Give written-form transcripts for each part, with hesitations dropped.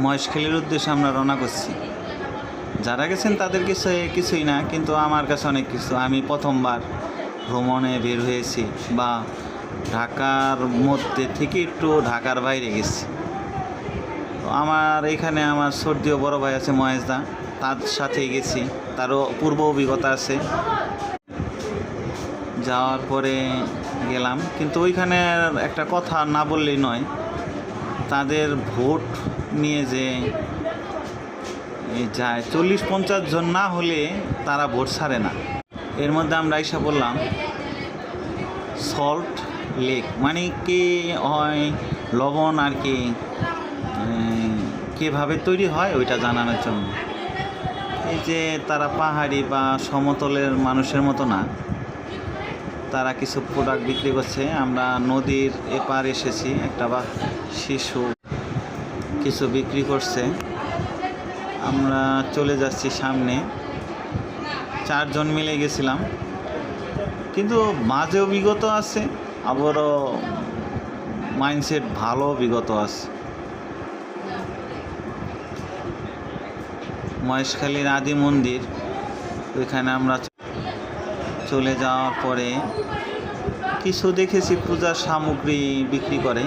মহেশখালীর উদ্দেশ্যে আমরা রওনা করছি। যারা গেছেন তাদের কিছুই না, কিন্তু আমার কাছে অনেক কিছু। আমি প্রথমবার ভ্রমণে বের হয়েছি, বা ঢাকার মধ্যে থেকে একটু ঢাকার বাইরে গেছি। তো আমার এখানে আমার সর্দীয় বড় ভাই আছে মহেশদা, তার সাথেই গেছি, তারও পূর্ব অভিজ্ঞতা আছে। যাওয়ার পরে গেলাম, কিন্তু ওইখানে একটা কথা না বললেই নয়, তাদের ভোট নিয়ে যে যায় 40-50 জন না হলে তারা ভোট ছাড়ে না। এর মধ্যে আমরা এসে বললাম সল্ট লেক, মানে কি হয় লবণ আর কি কীভাবে তৈরি হয় ওইটা জানানোর জন্য। এই যে তারা পাহাড়ি বা সমতলের মানুষের মতো না, তারা কিছু প্রোডাক্ট বিক্রি করছে। আমরা নদীর এপার এসেছি, একটা বা শিশু কিছু বিক্রি করছে। আমরা চলে যাচ্ছি সামনে, 4 জন মিলে গেছিলাম, কিন্তু মাঝে অভিজ্ঞতা আছে, আবারও মাইন্ডসেট ভালো অভিজ্ঞতা আছে। মহেশখালীর আদি মন্দির, ওইখানে আমরা চলে যাওয়ার পরে কিছু দেখেছি পূজার সামগ্রী বিক্রি করে,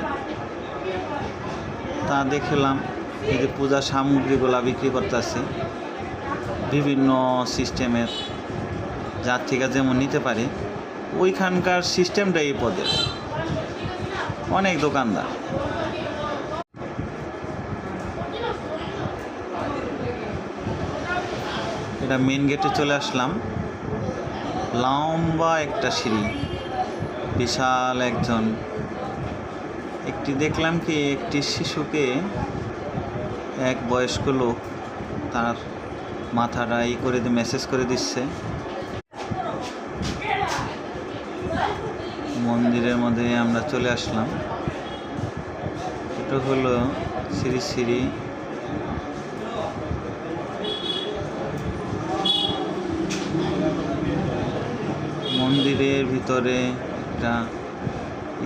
তা দেখলাম এই যে পূজার সামগ্রীগুলা বিক্রি করতেছে বিভিন্ন সিস্টেমের, যার থেকে যেমন নিতে পারে। ওইখানকার সিস্টেমটা এই পদের অনেক দোকানদার। এটা মেন গেটে চলে আসলাম, লম্বা একটা সিঁড়ি, বিশাল একটি দেখলাম কি একটি শিশুকে এক বয়স্ক লোক তার মাথাটা করে দিয়ে মেসেজ করে দিচ্ছে। মন্দিরের মধ্যে আমরা চলে আসলাম। এটা হলো শ্রী মন্দিরের ভিতরে একটা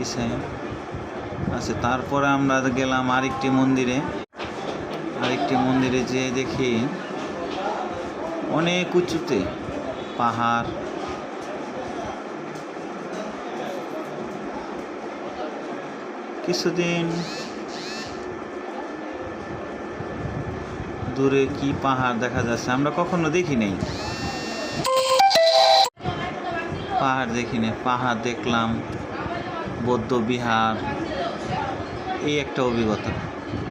ইসাই আছে। তারপরে আমরা গেলাম আরেকটি মন্দিরে যেয়ে দেখি অনেক উঁচুতে পাহাড়। কিছুদিন দূরে কি পাহাড় দেখা যাচ্ছে, আমরা কখনো দেখি নাই, পাহাড় দেখলাম, বৌদ্ধ বিহার, এই একটা অভিজ্ঞতা।